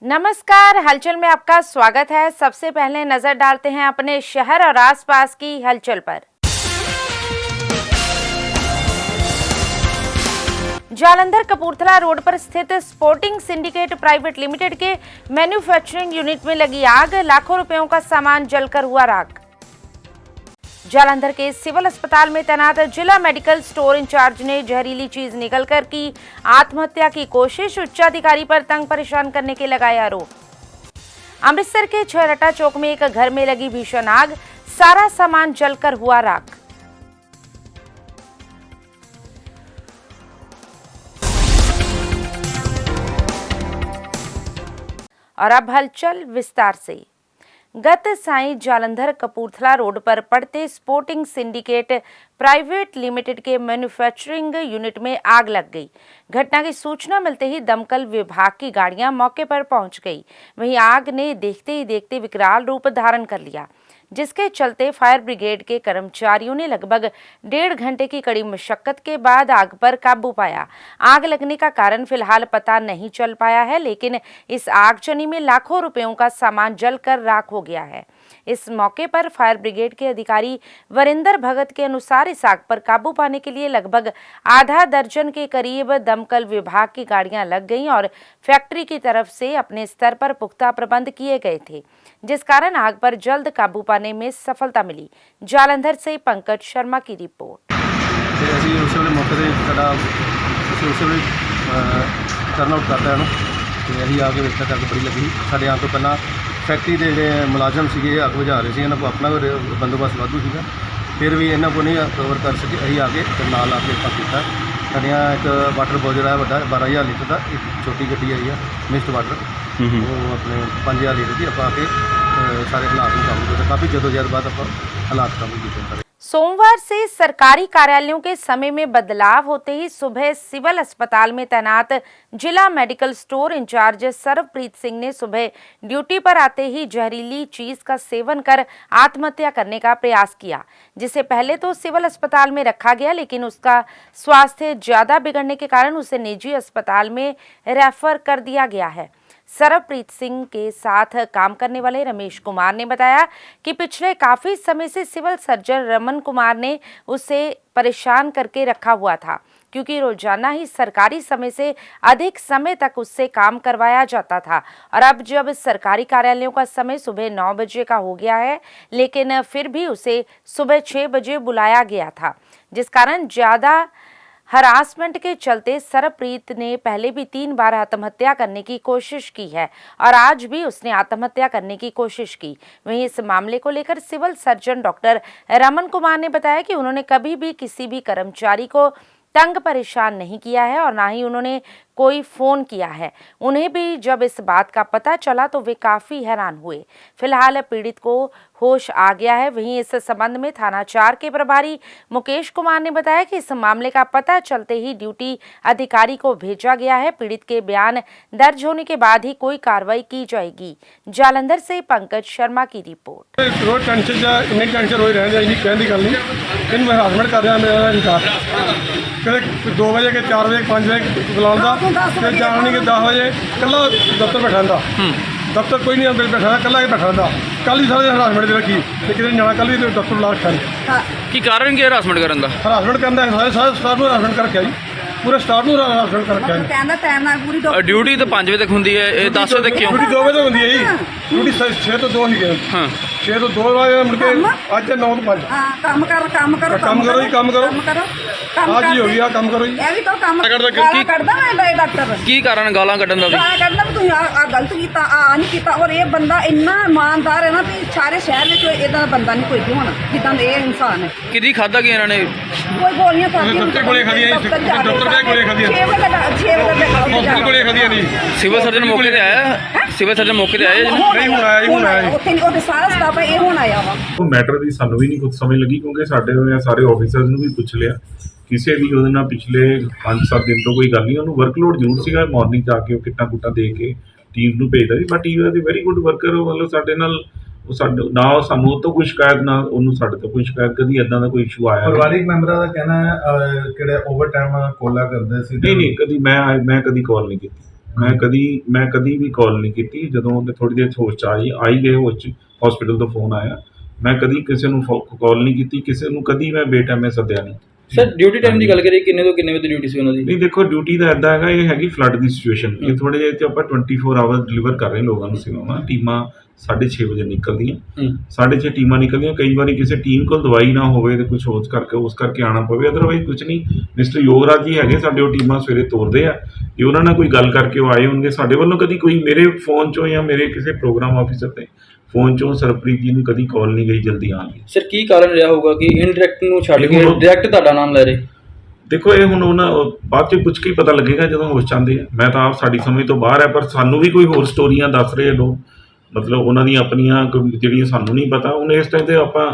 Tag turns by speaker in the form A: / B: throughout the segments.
A: नमस्कार, हलचल में आपका स्वागत है। सबसे पहले नजर डालते हैं अपने शहर और आसपास की हलचल पर। जालंधर कपूरथला रोड पर स्थित स्पोर्टिंग सिंडिकेट प्राइवेट लिमिटेड के मैन्युफैक्चरिंग यूनिट में लगी आग, लाखों रुपयों का सामान जलकर हुआ राख। जालंधर के सिविल अस्पताल में तैनात जिला मेडिकल स्टोर इंचार्ज ने जहरीली चीज निगलकर की आत्महत्या की कोशिश, उच्चाधिकारी पर तंग परेशान करने के लगाए आरोप। अमृतसर के छरटा चौक में एक घर में लगी भीषण आग, सारा सामान जलकर हुआ राख। और अब हलचल विस्तार से। गत साई जालंधर कपूरथला रोड पर पड़ते स्पोर्टिंग सिंडिकेट प्राइवेट लिमिटेड के मैन्युफैक्चरिंग यूनिट में आग लग गई। घटना की सूचना मिलते ही दमकल विभाग की गाड़ियां मौके पर पहुंच गई। वहीं आग ने देखते ही देखते विकराल रूप धारण कर लिया, जिसके चलते फायर ब्रिगेड के कर्मचारियों ने लगभग 1.5 घंटे की कड़ी मशक्कत के बाद आग पर काबू पाया। आग लगने का कारण फिलहाल पता नहीं चल पाया है, लेकिन इस आगजनी में लाखों रुपयों का सामान जलकर राख हो गया है। इस मौके पर फायर ब्रिगेड के अधिकारी वरिंदर भगत के अनुसार इस आग पर काबू पाने के लिए लगभग आधा दर्जन के करीब दमकल विभाग की गाड़ियां लग गईं और फैक्ट्री की तरफ से अपने स्तर पर पुख्ता प्रबंध किए गए थे, जिस कारण आग पर जल्द काबू पाने में सफलता मिली। जालंधर से पंकज शर्मा की रिपोर्ट।
B: फैक्ट्री के जो मुलाजम से अग बुझा रहे थे, इन्होंने अपना बंदोबस्त वाधू सीगा, फिर भी इन्होंने को नहीं कवर कर सके। अं आके नाल आके किया साड़ियाँ एक वाटर बॉजर है वड्डा 12,000 लीटर का, एक छोटी गड्डी आई है मिस्ट वाटर, वो अपने 5,000 लीटर की आप आके सारे हालात में काबू किया। काफ़ी जदोजहद बाद आप हालात काबू किए।
A: सोमवार से सरकारी कार्यालयों के समय में बदलाव होते ही सुबह सिविल अस्पताल में तैनात जिला मेडिकल स्टोर इंचार्ज सर्वप्रीत सिंह ने सुबह ड्यूटी पर आते ही जहरीली चीज का सेवन कर आत्महत्या करने का प्रयास किया, जिसे पहले तो सिविल अस्पताल में रखा गया, लेकिन उसका स्वास्थ्य ज्यादा बिगड़ने के कारण उसे निजी अस्पताल में रेफर कर दिया गया है। सर्वप्रीत सिंह के साथ काम करने वाले रमेश कुमार ने बताया कि पिछले काफी समय से सिविल सर्जन रमन कुमार ने उसे परेशान करके रखा हुआ था, क्योंकि रोजाना ही सरकारी समय से अधिक समय तक उससे काम करवाया जाता था। और अब जब सरकारी कार्यालयों का समय सुबह 9 बजे का हो गया है, लेकिन फिर भी उसे सुबह 6 बजे बुलाया गया था, जिस कारण ज्यादा हरासमेंट के चलते सर्वप्रीत ने पहले भी 3 बार आत्महत्या करने की कोशिश की है और आज भी उसने आत्महत्या करने की कोशिश की। वहीं इस मामले को लेकर civil surgeon doctor Raman Kumar ने बताया कि उन्होंने कभी भी किसी भी कर्मचारी को तंग परेशान नहीं किया है और ना ही उन्होंने कोई फोन किया है। उन्हें भी जब इस बात का पता चला तो वे काफी हैरान हुए। फिलहाल पीड़ित को होश आ गया है। वहीं इस संबंध में थाना 4 के प्रभारी मुकेश कुमार ने बताया कि इस मामले का पता चलते ही ड्यूटी अधिकारी को भेजा गया है। पीड़ित के बयान दर्ज होने के बाद ही कोई कार्रवाई की जाएगी। जालंधर से पंकज शर्मा की रिपोर्ट।
C: रोज टेंशन हो रहे हैं, कहने की गल नहीं, इन मैं हरासमेंट कर रहा मेरा इनकार कदे 2 बजे के 4 बजे 5 बजे बुलाऊंगा, फिर जाना नहीं कि 10 बजे कला दफ्तर बैठा था, दफ्तर कोई नहीं अंदर बैठा था, कला ही बैठा था। कल ही सारे हरासमेंट दे रखी, किसी जाना कल ही दफ्तर बुला रखा
D: की कारण की हरासमेंट करन दा
C: हरासमेंट करना सारे स्टाफ को हरासमेंट कर रखा जी, पूरे स्टाफ को हरासमेंट कर रखा है।
D: ड्यूटी तो 5 बजे तक होंगी है, 10 बजे तक क्यों?
C: ड्यूटी 2 बजे होंगी है जी, ड्यूटी 6 तो 2 ही गए। हाँ 6 तो 2 बजे मुड़ के आज 9 तो 5 काम करो जी, काम करो आज ही हो गया, काम करो जी।
D: की कारण गालां कड्डन दा
E: गलत कीता आ नहीं कीता। और ये बंदा इन्ना ईमानदार है ना भी सारे शहर में इदा बंदा नहीं कोई भी होना जिदा ये इंसान है।
D: किदी खादा कि इन्होंने
E: कोई गोलियां
D: सिविल सर्जन मौके पे आया, सिविल सर्जन मौके पे आया
E: सारा स्टाफ है ये होना आया वा।
F: मैटर की सानू भी नहीं कुछ समझ लगी, क्योंकि साढ़े सारे ऑफिसर्स भी पूछ लिया, किसी भी ਉਹਦੇ ਨਾਲ पिछले 5-7 दिन तो कोई गल नहीं। ਉਹਨੂੰ वर्कलोड जरूर ਸੀਗਾ, मॉर्निंग जाके किट्टा कुट्टा दे के टीम ਨੂੰ ਭੇਜਦਾ ਸੀ, but he was a very good worker. मतलब ਸਾਡੇ ਨਾਲ ना सानू तो कोई शिकायत ना ਉਹਨੂੰ ਸਾਡੇ ਤੋਂ ਕੋਈ शिकायत कभी इदां ਦਾ कोई इशू आया।
B: ਪਰਿਵਾਰਿਕ ਮੈਂਬਰਾਂ ਦਾ ਕਹਿਣਾ ਹੈ ਕਿਹੜੇ ਓਵਰ ਟਾਈਮ ਕੋਲਾ ਕਰਦੇ ਸੀ।
F: नहीं कभी मैं कभी कॉल नहीं की। ਮੈਂ ਕਦੀ ਵੀ ਕਾਲ ਨਹੀਂ ਕੀਤੀ। ਜਦੋਂ ਉਹਨੇ ਥੋੜੀ ਦੇਰ ਹੋਸ਼ 'ਚ ਆਈ ਗਏ ਹੋਸ਼ 'ਚ, ਹਸਪੀਟਲ ਤੋਂ ਫੋਨ ਆਇਆ, ਮੈਂ ਕਦੀ ਕਿਸੇ ਨੂੰ ਕਾਲ ਨਹੀਂ ਕੀਤੀ, ਕਿਸੇ ਨੂੰ ਕਦੀ ਮੈਂ ਬੇਟਾਈਮੇ ਸੱਦਿਆ ਨਹੀਂ।
D: ਸਰ ਡਿਊਟੀ ਟਾਈਮ ਦੀ ਗੱਲ ਕਰੀਏ, ਕਿੰਨੇ ਤੋਂ ਕਿੰਨੇ ਵਜੇ ਡਿਊਟੀ ਸੀ ਉਹਨਾਂ ਦੀ?
F: ਨਹੀਂ ਦੇਖੋ, ਡਿਊਟੀ ਦਾ ਇੱਦਾਂ ਹੈਗਾ, ਇਹ ਹੈਗੀ ਫਲੱਡ ਦੀ ਸਿਚੁਏਸ਼ਨ। ਇਹ ਥੋੜ੍ਹੇ ਜਿਹੇ ਤੇ ਆਪਾਂ 24 ਆਵਰ ਡਿਲੀਵਰ ਕਰ ਰਹੇ ਲੋਕਾਂ ਨੂੰ ਸੇਵਾਵਾਂ। ਟੀਮਾਂ 6:30 ਵਜੇ ਨਿਕਲਦੀਆਂ, 6:30 ਟੀਮਾਂ ਨਿਕਲਦੀਆਂ। ਕਈ ਵਾਰੀ ਕਿਸੇ ਟੀਮ ਕੋਲ ਦਵਾਈ ਨਾ ਹੋਵੇ ਤੇ ਕੁਝ ਉਸ ਕਰਕੇ ਆਉਣਾ ਪਵੇ, ਅਦਰਵਾਈਜ਼ ਕੁਝ ਨਹੀਂ। ਮਿਸਟਰ ਯੋਗਰਾਜ ਜੀ ਹੈਗੇ ਸਾਡੇ, ਉਹ ਟੀਮਾਂ ਸਵੇਰੇ ਤੋਰਦੇ ਆ। ਇਹ ਉਹਨਾਂ ਨਾਲ ਕੋਈ ਗੱਲ ਕਰਕੇ ਉਹ ਆਏ ਹੋਣਗੇ। ਸਾਡੇ ਵੱਲੋਂ ਕਦੀ ਕੋਈ ਮੇਰੇ ਫੋਨ 'ਚੋਂ ਜਾਂ ਮੇਰੇ ਕਿਸੇ ਪ੍ਰੋਗਰਾਮ ਆਫਿਸਰ ਤੇ ਫੋਨ 'ਚੋਂ ਸਰਪ੍ਰੀਤ ਜੀ ਨੂੰ ਕਦੀ ਕਾਲ ਨਹੀਂ ਗਈ ਜਲਦੀ ਆਉਣ ਦੀ।
D: ਸਰ ਕੀ ਕਾਰਨ ਰਿਹਾ ਹੋਊਗਾ ਕਿ ਇਨਡਾਇਰੈਕਟ ਨੂੰ ਛੱਡ ਕੇ ਡਾਇਰੈਕਟ ਤੁਹਾਡਾ ਨਾਮ ਲੈ ਰਹੇ?
F: ਦੇਖੋ, ਇਹ ਹੁਣ ਉਹਨਾਂ ਬਾਅਦ 'ਚ ਪੁੱਛ ਕੇ ਹੀ ਪਤਾ ਲੱਗੇਗਾ ਜਦੋਂ ਹੋਸ਼ 'ਚ ਆਉਂਦੇ ਆ। ਮੈਂ ਤਾਂ ਆਪ ਸਾਡੀ ਸਮਝ ਤੋਂ ਬਾਹਰ ਹੈ, ਪਰ ਸਾਨੂੰ ਵੀ ਕੋਈ ਹੋਰ ਸਟੋਰੀਆਂ ਦੱਸ ਰਹੇ ਲੋਕ, ਮਤਲਬ ਉਹਨਾਂ ਦੀਆਂ ਆਪਣੀਆਂ ਜਿਹੜੀਆਂ ਸਾਨੂੰ ਨਹੀਂ ਪਤਾ। ਹੁਣ ਇਸ ਟਾਈਮ 'ਤੇ ਆਪਾਂ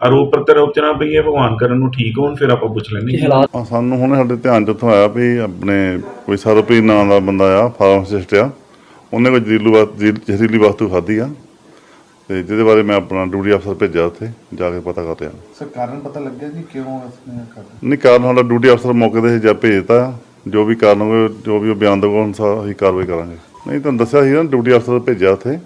F: ਆਰੋਪ ਪ੍ਰਤਿਆਰੋਪ 'ਚ ਨਾ ਪਈਏ, ਭਗਵਾਨ ਕਰਨ ਨੂੰ ਠੀਕ ਹੋਣ, ਫਿਰ ਆਪਾਂ ਪੁੱਛ ਲੈਂਦੇ ਹਾਂ।
G: ਸਾਨੂੰ ਹੁਣ ਸਾਡੇ ਧਿਆਨ 'ਚ ਉੱਥੋਂ ਆਇਆ ਵੀ ਆਪਣੇ ਕੋਈ ਸਰਪ੍ਰੀਤ ਨਾਂ ਦਾ ਬੰਦਾ ਆ, ਫਾਰਮਾਸਿਸਟ ਆ, ਉਹਨੇ ਕੋਈ ਜ਼ਹਿਰੀਲੀ ਵਸਤੂ ਖਾਧੀ ਆ, ਤੇ ਜਿਹਦੇ ਬਾਰੇ ਮੈਂ ਆਪਣਾ ਡਿਊਟੀ ਅਫਸਰ ਭੇਜਿਆ, ਉੱਥੇ ਜਾ ਕੇ ਪਤਾ ਕਰਦੇ ਆ।
H: ਸਰ ਕਾਰਨ ਪਤਾ ਲੱਗਿਆ ਕਿ ਕਿਉਂ ਇਸਨੇ ਕਰਦਾ?
G: ਨਹੀਂ, ਕਾਰਨ ਸਾਡਾ ਡਿਊਟੀ ਅਫਸਰ ਮੌਕੇ 'ਤੇ ਜਾ ਭੇਜਤਾ। ਜੋ ਵੀ ਕਾਰਨ ਹੋਵੇ, ਜੋ ਵੀ ਉਹ ਬਿਆਨ ਦੇਊਗਾ, ਅਨੁਸਾਰ ਅਸੀਂ ਕਾਰਵਾਈ ਕਰਾਂਗੇ। ਨਹੀਂ, ਤੁਹਾਨੂੰ ਦੱਸਿਆ ਸੀ ਨਾ, ਡਿਊਟੀ ਅਫਸਰ ਭੇਜਿਆ ਉੱਥੇ,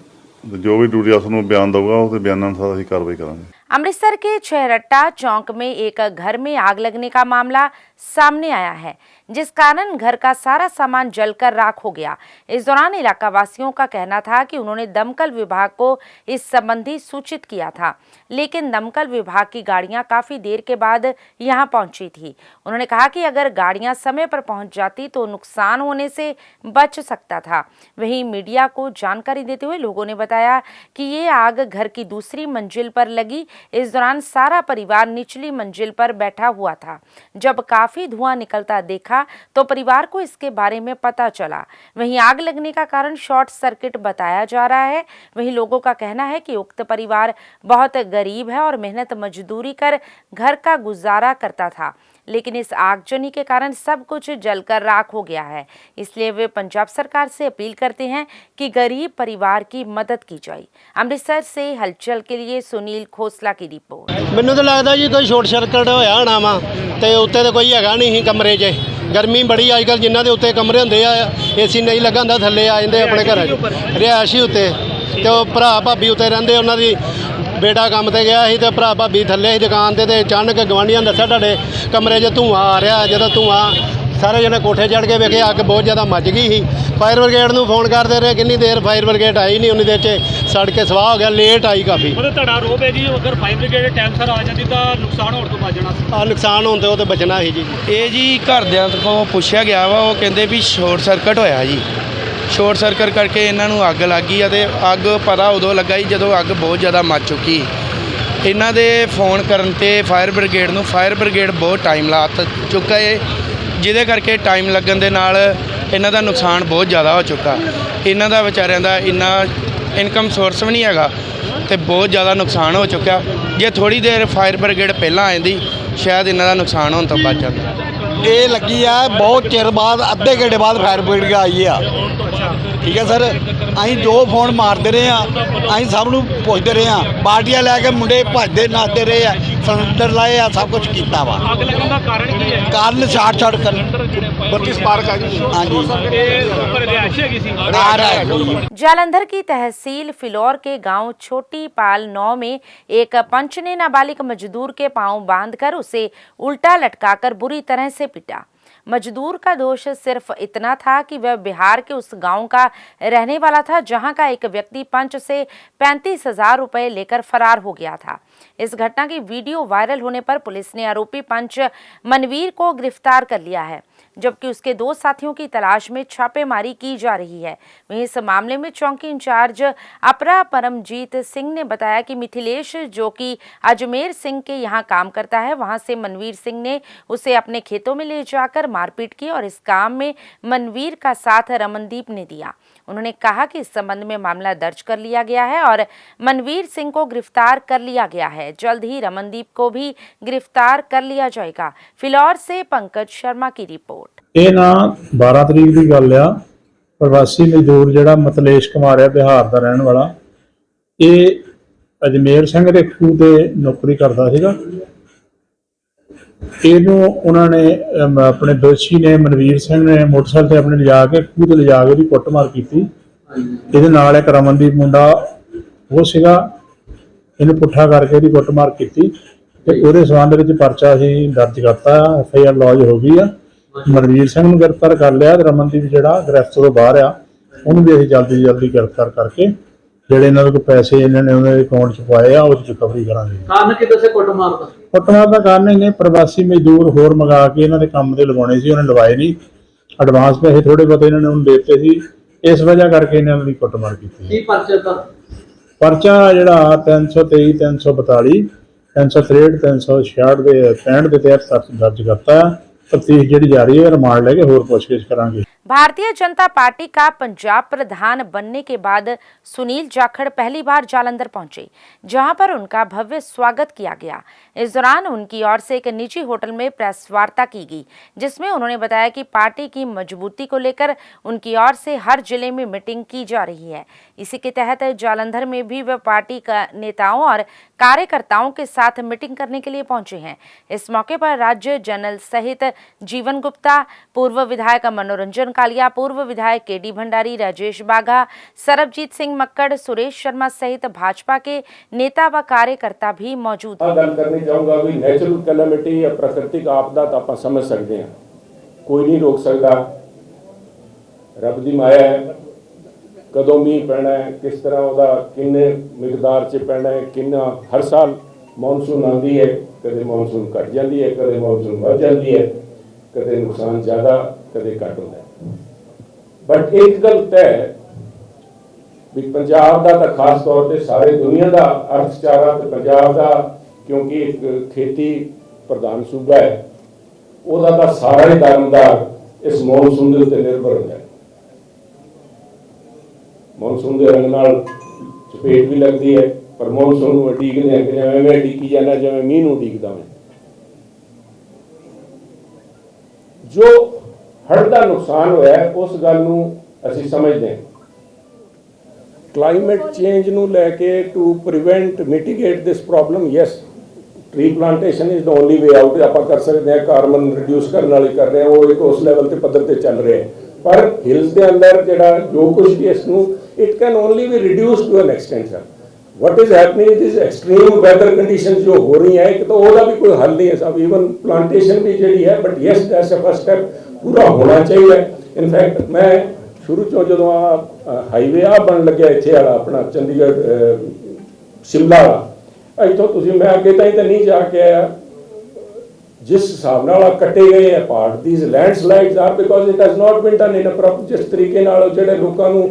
G: ਜੋ भी ड्यूटी अफसर को बयान दूंगा उसके बयान अनुसार ਅਸੀਂ कार्रवाई करेंगे।
A: अमृतसर के छहरट्टा चौक में एक घर में आग लगने का मामला सामने आया है, जिस कारण घर का सारा सामान जलकर राख हो गया। इस दौरान इलाका वासियों का कहना था कि उन्होंने दमकल विभाग को इस संबंधी सूचित किया था, लेकिन दमकल विभाग की गाड़ियां काफी देर के बाद यहां पहुंची थी। उन्होंने कहा कि अगर गाड़ियां समय पर पहुंच जाती तो नुकसान होने से बच सकता था। वहीं मीडिया को जानकारी देते हुए लोगों ने बताया कि ये आग घर की दूसरी मंजिल पर लगी। इस दौरान सारा परिवार निचली मंजिल पर बैठा हुआ था। जब काफी धुआं निकलता देखा तो परिवार को इसके बारे में पता चला। वहीं आग लगने का कारण शॉर्ट सर्किट बताया जा रहा है। वहीं लोगों का कहना है कि उक्त परिवार बहुत गरीब है और मेहनत मजदूरी कर घर का गुजारा करता था, लेकिन इस आगजनी के कारण सब कुछ जलकर राख हो गया है। इसलिए वे पंजाब सरकार से अपील करते हैं कि गरीब परिवार की मदद की जाए। अमृतसर से हलचल के लिए सुनील खोसला की रिपोर्ट।
I: ਮੈਨੂੰ ਤਾਂ ਲੱਗਦਾ ਜੀ ਕੋਈ ਸ਼ਾਰਟ ਸਰਕਟ ਹੋਇਆ ਹੋਣਾ ਵਾ, ਤੇ ਉੱਤੇ ਤਾਂ ਕੋਈ ਹੈਗਾ ਨਹੀਂ ਸੀ ਕਮਰੇ 'ਚ। ਗਰਮੀ ਬੜੀ ਅੱਜ ਕੱਲ੍ਹ, ਜਿਨ੍ਹਾਂ ਦੇ ਉੱਤੇ ਕਮਰੇ ਹੁੰਦੇ ਆ, ਏਸੀ ਨਹੀਂ ਲੱਗਾ ਹੁੰਦਾ, ਥੱਲੇ ਆ ਜਾਂਦੇ ਆਪਣੇ ਘਰਾਂ 'ਚ ਰਿਹਾਇਸ਼ੀ ਉੱਤੇ। ਤੇ ਉਹ ਭਰਾ ਭਾਬੀ ਉੱਤੇ ਰਹਿੰਦੇ, ਉਹਨਾਂ ਦੀ ਬੇਟਾ ਕੰਮ ਤੇ ਗਿਆ ਸੀ ਤੇ ਭਰਾ ਭਾਬੀ ਥੱਲੇ ਸੀ ਦੁਕਾਨ ਤੇ ਅਚਾਨਕ ਗਵਾਂਢੀਆਂ ਦੱਸਿਆ ਤੁਹਾਡੇ ਕਮਰੇ 'ਚ ਧੂੰਆਂ ਆ ਰਿਹਾ। ਜਦੋਂ ਧੂੰਆਂ ਸਾਰੇ ਜਣੇ ਕੋਠੇ ਚੜ੍ਹ ਕੇ ਵੇਖੇ, ਅੱਗ ਬਹੁਤ ਜ਼ਿਆਦਾ ਮੱਚ ਗਈ ਸੀ। ਫਾਇਰ ਬ੍ਰਿਗੇਡ ਨੂੰ ਫੋਨ ਕਰਦੇ ਰਹੇ, ਕਿੰਨੀ ਦੇਰ ਫਾਇਰ ਬ੍ਰਿਗੇਡ ਆਈ ਨਹੀਂ, ਉਨੀ ਦੇਰ 'ਚ ਸੜ ਕੇ ਸਵਾਹ ਹੋ ਗਿਆ, ਲੇਟ ਆਈ ਕਾਫੀ।
J: ਮਤਲਬ ਤੁਹਾਡਾ ਰੋਬ ਹੈ ਜੀ, ਅਗਰ ਫਾਇਰ ਬ੍ਰਿਗੇਡ ਟਾਈਮ ਸਿਰ ਆ ਜਾਂਦੀ ਤਾਂ ਨੁਕਸਾਨ ਹੋਣ ਤੋਂ ਬਚ ਜਾਣਾ ਸੀ।
I: ਨੁਕਸਾਨ ਹੋਣ ਤੇ ਉਹ ਤੇ ਬਚਣਾ ਸੀ ਜੀ।
K: ਇਹ ਜੀ ਘਰਦਿਆਂ ਤੋਂ ਪੁੱਛਿਆ ਗਿਆ ਵਾ, ਉਹ ਕਹਿੰਦੇ ਵੀ ਸ਼ਾਰਟ ਸਰਕਟ ਹੋਇਆ ਜੀ। ਸ਼ਾਰਟ ਸਰਕਟ ਕਰਕੇ ਇਹਨਾਂ ਨੂੰ ਅੱਗ ਲੱਗ ਗਈ ਆ, ਤੇ ਅੱਗ ਪਤਾ ਉਦੋਂ ਲੱਗਾ ਜੀ ਜਦੋਂ ਅੱਗ ਬਹੁਤ ਜ਼ਿਆਦਾ ਮੱਚ ਚੁੱਕੀ। ਇਹਨਾਂ ਦੇ ਫੋਨ ਕਰਨ ਤੇ ਫਾਇਰ ਬ੍ਰਿਗੇਡ ਬਹੁਤ ਟਾਈਮ ਲਾ ਚੁੱਕਾ ਹੈ, ਜਿਹਦੇ ਕਰਕੇ ਟਾਈਮ ਲੱਗਣ ਦੇ ਨਾਲ ਇਹਨਾਂ ਦਾ ਨੁਕਸਾਨ ਬਹੁਤ ਜ਼ਿਆਦਾ ਹੋ ਚੁੱਕਾ। ਇਹਨਾਂ ਦਾ ਵਿਚਾਰਿਆਂ ਦਾ ਇੰਨਾ ਇਨਕਮ ਸੋਰਸ ਵੀ ਨਹੀਂ ਹੈਗਾ, ਤੇ ਬਹੁਤ ਜ਼ਿਆਦਾ ਨੁਕਸਾਨ ਹੋ ਚੁੱਕਿਆ। ਜੇ ਥੋੜੀ ਦੇਰ ਫਾਇਰ ਬ੍ਰਿਗੇਡ ਪਹਿਲਾਂ ਆ ਜਾਂਦੀ, ਸ਼ਾਇਦ ਇਹਨਾਂ ਦਾ ਨੁਕਸਾਨ ਹੋਣ ਤੋਂ ਬਚ ਜਾਂਦਾ।
I: ਇਹ ਲੱਗੀ ਆ ਬਹੁਤ ਚਿਰ ਬਾਅਦ, ਅੱਧੇ ਘੰਟੇ ਬਾਅਦ ਫਾਇਰ ਬ੍ਰਿਗੇਡ ਆਈ ਆ। ਠੀਕ ਹੈ ਸਰ, ਅਸੀਂ ਜੋ ਫੋਨ ਮਾਰਦੇ ਰਹੇ ਆ, ਅਸੀਂ ਸਭ ਨੂੰ ਪੁੱਛਦੇ ਰਹੇ ਆ, ਬਾਲਟੀਆਂ ਲੈ ਕੇ ਮੁੰਡੇ ਭੱਜਦੇ ਨੱਚਦੇ ਰਹੇ ਆ, ਸਿਲੰਡਰ ਲਾਏ ਆ, ਸਭ ਕੁਝ ਕੀਤਾ ਵਾ।
J: ਅੱਗ ਲੱਗਣ ਦਾ ਕਾਰਨ ਕੀ ਹੈ?
I: ਕਾਰਨ ਸ਼ਾਰਟ ਸਰਕਟ
C: 32 ਸਪਾਰਕ ਆ ਜੀ।
I: ਹਾਂਜੀ,
J: ਇਹ ਉੱਪਰ ਰਿਹਾਇਸ਼ ਹੈਗੀ ਸੀ।
I: ਆ रहा है।
A: जालंधर की तहसील फिलौर के गांव छोटी पाल 9 में एक पंच ने नाबालिग मजदूर के पांव बांधकर उसे उल्टा लटकाकर बुरी तरह से पीटा। मजदूर का दोष सिर्फ इतना था कि वह बिहार के उस गांव का रहने वाला था, जहां का एक व्यक्ति पंच से 35,000 रुपए लेकर फरार हो गया था। इस घटना की वीडियो वायरल होने पर पुलिस ने आरोपी पंच मनवीर को गिरफ्तार कर लिया है, जबकि उसके 2 साथियों की तलाश में छापेमारी की जा रही है। वहीं इस मामले में चौकी इंचार्ज अपरा परमजीत सिंह ने बताया कि मिथिलेश, जो कि अजमेर सिंह के यहाँ काम करता है, वहां से मनवीर सिंह ने उसे अपने खेतों में ले जाकर मारपीट की और इस काम में मनवीर का साथ रमनदीप ने दिया। उन्होंने कहा कि इस संबंध में मामला दर्ज कर लिया गया है और मनवीर सिंह को गिरफ्तार कर लिया गया है। जल्द ही रमनदीप को भी गिरफ्तार कर लिया जाएगा। फिलौर से पंकज शर्मा की रिपोर्ट।
L: ਇਹ ਨਾ 12 ਤਰੀਕ ਦੀ ਗੱਲ ਆ, ਪ੍ਰਵਾਸੀ ਮਜ਼ਦੂਰ ਜਿਹੜਾ ਮਤਲੇਸ਼ ਕੁਮਾਰ ਆ, ਬਿਹਾਰ ਦਾ ਰਹਿਣ ਵਾਲਾ, ਇਹ ਅਜਮੇਰ ਸਿੰਘ ਦੇ ਖੂਹ ਤੇ ਨੌਕਰੀ ਕਰਦਾ ਸੀਗਾ। ਇਹਨੂੰ ਉਹਨਾਂ ਨੇ ਆਪਣੇ ਦੋਸ਼ੀ ਨੇ ਮਨਵੀਰ ਸਿੰਘ ਨੇ ਮੋਟਰਸਾਈਕਲ ਤੇ ਆਪਣੇ ਲਿਜਾ ਕੇ ਖੂਹ ਤੇ ਲਿਜਾ ਕੇ ਉਹਦੀ ਕੁੱਟਮਾਰ ਕੀਤੀ। ਇਹਦੇ ਨਾਲ ਇੱਕ ਰਮਨਦੀਪ ਮੁੰਡਾ ਉਹ ਸੀਗਾ, ਇਹਨੂੰ ਪੁੱਠਾ ਕਰਕੇ ਉਹਦੀ ਕੁੱਟਮਾਰ ਕੀਤੀ ਤੇ ਉਹਦੇ ਸਬੰਧ ਵਿੱਚ ਪਰਚਾ ਅਸੀਂ ਦਰਜ ਕਰਤਾ। FIR ਲੌਜ ਹੋ ਗਈ ਆ। ਮਨਵੀਰ ਸਿੰਘ ਨੂੰ ਗ੍ਰਿਫਤਾਰ ਕਰ ਲਿਆ ਤੇ ਰਮਨਦੀਪ ਜਿਹੜਾ ਗ੍ਰਿਫਤ ਤੋਂ ਬਾਹਰ ਆ ਉਹਨੂੰ ਵੀ ਅਸੀਂ ਜਲਦੀ ਗ੍ਰਿਫਤਾਰ ਕਰਕੇ ਜਿਹੜੇ ਇਹਨਾਂ ਦੇ ਪੈਸੇ ਇਹਨਾਂ ਨੇ ਉਹਨਾਂ ਦੇ ਅਕਾਊਂਟ 'ਚ ਪਾਏ ਆ ਉਹ 'ਚ ਰਿਕਵਰੀ ਕਰਾਂਗੇ।
J: ਕਾਰਨ ਕੀ ਦੱਸੇ ਕੁੱਟਮਾਰ ਦਾ?
L: ਕੁੱਟਮਾਰ ਦਾ ਕਾਰਨ ਇਹਨੇ ਪ੍ਰਵਾਸੀ ਮਜ਼ਦੂਰ ਹੋਰ ਮੰਗਾ ਕੇ ਇਹਨਾਂ ਦੇ ਕੰਮ ਤੇ ਲਗਾਉਣੇ ਸੀ, ਉਹਨੇ ਲਵਾਏ ਨਹੀਂ। ਐਡਵਾਂਸ ਪੈਸੇ ਥੋੜੇ ਬਹੁਤੇ ਇਹਨਾਂ ਨੇ ਉਹਨੂੰ ਦੇ ਦਿੱਤੇ ਸੀ, ਇਸ ਵਜ੍ਹਾ ਕਰਕੇ ਇਹਨਾਂ ਦੀ ਕੁੱਟਮਾਰ ਕੀਤੀ।
J: ਕੀ ਪਰਚਾ ਦਾ?
L: ਪਰਚਾ ਜਿਹੜਾ 323 342 363 366 ਦੇ 65 ਦੇ ਤਹਿਤ ਦਰਜ ਕਰਤਾ। तफ्तीश ਜਿਹੜੀ जारी है, रिमांड लेके और पूछगिछ करांगे।
A: भारतीय जनता पार्टी का पंजाब प्रधान बनने के बाद सुनील जाखड़ पहली बार जालंधर पहुंचे, जहां पर उनका भव्य स्वागत किया गया। इस दौरान उनकी ओर से एक निजी होटल में प्रेस वार्ता की गई, जिसमें उन्होंने बताया कि पार्टी की मजबूती को लेकर उनकी ओर से हर जिले में मीटिंग की जा रही है। इसी के तहत जालंधर में भी वे पार्टी का नेताओं और कार्यकर्ताओं के साथ मीटिंग करने के लिए पहुंचे हैं। इस मौके पर राज्य जनरल सहित जीवन गुप्ता, पूर्व विधायक मनोरंजन कालिया, पूर्व विधायक KD भंडारी, राजेश बाघा, सरबजीत सिंह मक्कड़, सुरेश शर्मा सहित भाजपा के नेता व कार्यकर्ता भी मौजूद हैं।
C: गल करनी चाहूँगा भी नैचुरल कैलेमिटी या प्राकृतिक आपदा तो आप समझ सकते हैं, कोई नहीं रोक सकता। रब की माया है, कदों मीह पैना है, किस तरह वह किन्ने मिकदार च पैना है, किन्ना हर साल मॉनसून आती है, कदे मॉनसून घट जाती है, कदे मॉनसून बढ़ जाती है, कदे नुकसान ज़्यादा कदे घट होता है। बट एक गल तय भी पंजाब का तो खास तौर पर सारे दुनिया का अर्थचारा तो पंजाब का, क्योंकि एक खेती प्रधान सूबा है, वह तो सारा ही दारोमदार इस मॉनसून के उत्ते निर्भर होता है। मॉनसून के रंग नाल चपेट भी लगती है, पर मॉनसून उडीकते हैं जिवें मैं उडीकी जाना, जिवें मीह नूं उडीकदा मैं। जो हड़ का नुकसान होया है उस गल नूं असीं समझदे हैं। क्लाइमेट चेंज नूं लैके to prevent mitigate this problem, yes tree plantation is the only way out. आप कर सकते हैं, कार्बन रिड्यूस करने वाले कर रहे हैं, वो एक उस लैवल ते पद्धर ते चल रहे हैं। पर हिल्स के अंदर जिहड़ा जो कुछ भी इसनूं it can only be reduce to an extent sir. What is happening it is extreme weather condition जो हो रही हैं, एक तो वह भी कोई हल नहीं है साहब। इवन प्लांटेशन भी जी है, but yes that's a first step, पूरा होना चाहिए। इनफैक्ट मैं शुरू चो जो हाईवे आ बन लग्या इत्थे वाला अपना चंडीगढ़ शिमला वाला, इतों तुसीं मैं अगे ताईं तो नहीं जाके आया। जिस हिसाब नाल कटे गए हैं पहाड़, these landslides are because it has not been done in a proper. जिस तरीके नाल जिहड़े लोकां नूं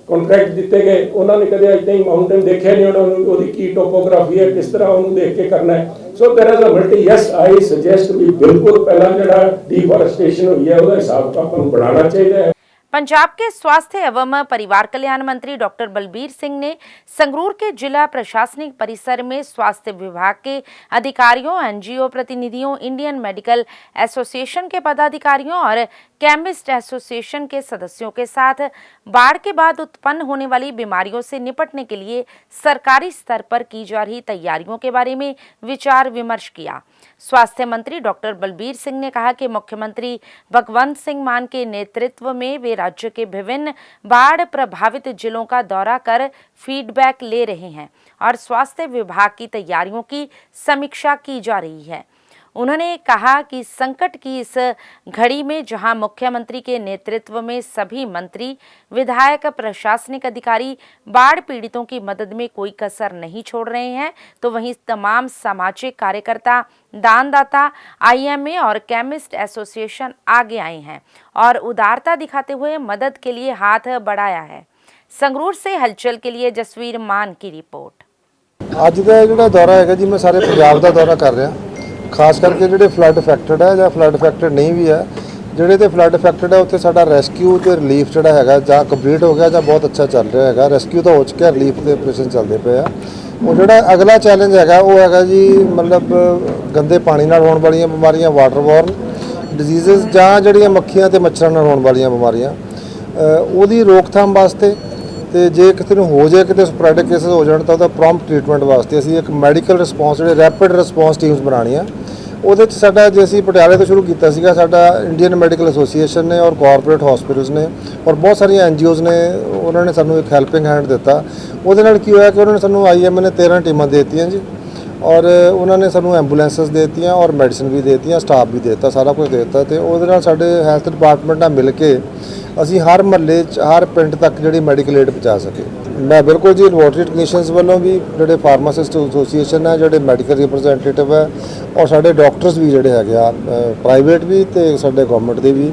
C: कॉन्ट्रैक्ट दिते गए, उन्होंने कदे इदां ही माउंटेन देखा नहीं, उन्होंने उसकी की टोपोग्राफी है, किस तरह उन्होंने देख के करना है। So there is a multi, yes I suggest भी बिल्कुल पहला जिहड़ा डिफॉरेस्टेशन हुई है उसका हिसाब अपन बनाना चाहिए।
A: पंजाब के स्वास्थ्य एवं परिवार कल्याण मंत्री डॉक्टर बलबीर सिंह ने संगरूर के जिला प्रशासनिक परिसर में स्वास्थ्य विभाग के अधिकारियों, NGO प्रतिनिधियों, इंडियन मेडिकल एसोसिएशन के पदाधिकारियों और केमिस्ट एसोसिएशन के सदस्यों के साथ बाढ़ के बाद उत्पन्न होने वाली बीमारियों से निपटने के लिए सरकारी स्तर पर की जा रही तैयारियों के बारे में विचार विमर्श किया। स्वास्थ्य मंत्री डॉक्टर बलबीर सिंह ने कहा कि मुख्यमंत्री भगवंत सिंह मान के नेतृत्व में वे राज्य के विभिन्न बाढ़ प्रभावित जिलों का दौरा कर फीडबैक ले रहे हैं और स्वास्थ्य विभाग की तैयारियों की समीक्षा की जा रही है। उन्होंने कहा कि संकट की इस घड़ी में जहां मुख्यमंत्री के नेतृत्व में सभी मंत्री, विधायक, प्रशासनिक अधिकारी बाढ़ पीड़ितों की मदद में कोई कसर नहीं छोड़ रहे हैं, तो वहीं तमाम सामाजिक कार्यकर्ता, दानदाता, IMA और केमिस्ट एसोसिएशन आगे आए हैं और उदारता दिखाते हुए मदद के लिए हाथ बढ़ाया है। संगरूर से हलचल के लिए जसवीर मान की रिपोर्ट।
M: ਅੱਜ ਦਾ ਜਿਹੜਾ ਦੌਰਾ ਹੈਗਾ ਜੀ, ਮੈਂ ਸਾਰੇ ਪੰਜਾਬ ਦਾ ਦੌਰਾ ਕਰ ਰਿਹਾ, ਖਾਸ ਕਰਕੇ ਜਿਹੜੇ ਫਲੱਡ ਅਫੈਕਟਡ ਹੈ ਜਾਂ ਫਲੱਡ ਅਫੈਕਟਡ ਨਹੀਂ ਵੀ ਹੈ, ਜਿਹੜੇ ਤੇ ਫਲੱਡ ਅਫੈਕਟਡ ਹੈ ਉੱਥੇ ਸਾਡਾ ਰੈਸਕਿਊ ਤੇ ਰਿਲੀਫ ਜਿਹੜਾ ਹੈਗਾ ਜਾਂ ਕੰਪਲੀਟ ਹੋ ਗਿਆ ਜਾਂ ਬਹੁਤ ਅੱਛਾ ਚੱਲ ਰਿਹਾ ਹੈਗਾ। ਰੈਸਕਿਊ ਤਾਂ ਹੋ ਚੁੱਕਿਆ, ਰਿਲੀਫ ਦੇ ਆਪਰੇਸ਼ਨ ਚੱਲਦੇ ਪਏ ਆ। ਉਹ ਜਿਹੜਾ ਅਗਲਾ ਚੈਲੰਜ ਹੈਗਾ ਉਹ ਹੈਗਾ ਜੀ, ਮਤਲਬ ਗੰਦੇ ਪਾਣੀ ਨਾਲ ਹੋਣ ਵਾਲੀਆਂ ਬਿਮਾਰੀਆਂ, ਵਾਟਰਬੋਰਨ ਡਿਜ਼ੀਜ਼ਸ ਜਾਂ ਜਿਹੜੀਆਂ ਮੱਖੀਆਂ ਤੇ ਮੱਛਰਾਂ ਨਾਲ ਹੋਣ ਵਾਲੀਆਂ ਬਿਮਾਰੀਆਂ, ਉਹਦੀ ਰੋਕਥਾਮ ਵਾਸਤੇ ਤੇ ਜੇ ਕਿਸੇ ਨੂੰ ਹੋ ਜਾਏ, ਕਿਤੇ ਸਪਰੈਡ ਕੇਸਿਸ ਹੋ ਜਾਣ ਤਾਂ ਉਹਦਾ ਪ੍ਰੋਮਪਟ ਟ੍ਰੀਟਮੈਂਟ ਵਾਸਤੇ ਅਸੀਂ ਇੱਕ ਮੈਡੀਕਲ ਰਿਸਪੌਂਸ, ਜਿਹੜੇ ਰੈਪਿਡ ਰਿਸਪੌਂਸ ਟੀਮਸ ਬਣਾਉਣੀਆਂ। ਉਹਦੇ 'ਚ ਸਾਡਾ ਜੇ ਅਸੀਂ ਪਟਿਆਲੇ ਤੋਂ ਸ਼ੁਰੂ ਕੀਤਾ ਸੀਗਾ, ਸਾਡਾ ਇੰਡੀਅਨ ਮੈਡੀਕਲ ਐਸੋਸੀਏਸ਼ਨ ਨੇ ਔਰ ਕਾਰਪੋਰੇਟ ਹਸਪੀਟਲਸ ਨੇ ਔਰ ਬਹੁਤ ਸਾਰੀਆਂ ਐਨਜੀਓਜ਼ ਨੇ, ਉਹਨਾਂ ਨੇ ਸਾਨੂੰ ਇੱਕ ਹੈਲਪਿੰਗ ਹੈਂਡ ਦਿੱਤਾ। ਉਹਦੇ ਨਾਲ ਕੀ ਹੋਇਆ ਕਿ ਉਹਨਾਂ ਨੇ ਸਾਨੂੰ IMA ਨੇ 13 ਟੀਮਾਂ ਦੇ ਦਿੱਤੀਆਂ ਜੀ, ਔਰ ਉਹਨਾਂ ਨੇ ਸਾਨੂੰ ਐਂਬੂਲੈਂਸਸ ਦੇ ਦਿੱਤੀਆਂ ਔਰ ਮੈਡੀਸਨ ਵੀ ਦੇ ਦਿੱਤੀਆਂ, ਸਟਾਫ ਵੀ ਦੇ ਦਿੱਤਾ, ਸਾਰਾ ਕੁਝ ਦੇ ਦਿੱਤਾ। ਅਤੇ ਉਹਦੇ ਨਾਲ ਸਾਡੇ ਹੈਲਥ ਡਿਪਾਰਟਮੈਂਟ ਨਾਲ ਮਿਲ ਕੇ ਅਸੀਂ ਹਰ ਮਹੱਲੇ 'ਚ ਹਰ ਪਿੰਡ ਤੱਕ ਜਿਹੜੀ ਮੈਡੀਕਲ ਏਡ ਪਹੁੰਚਾ ਸਕੇ। ਮੈਂ ਬਿਲਕੁਲ ਜੀ ਲੈਬੋਰਟਰੀ ਟੈਕਨੀਸ਼ੀਅਨਸ ਵੱਲੋਂ ਵੀ, ਜਿਹੜੇ ਫਾਰਮਾਸਿਸਟ ਐਸੋਸੀਏਸ਼ਨ ਹੈ, ਜਿਹੜੇ ਮੈਡੀਕਲ ਰਿਪਰੈਜ਼ੈਂਟੇਟਿਵ ਹੈ ਔਰ ਸਾਡੇ ਡਾਕਟਰਸ ਵੀ ਜਿਹੜੇ ਹੈਗੇ ਆ, ਪ੍ਰਾਈਵੇਟ ਵੀ ਅਤੇ ਸਾਡੇ ਗੌਰਮੈਂਟ ਦੇ ਵੀ,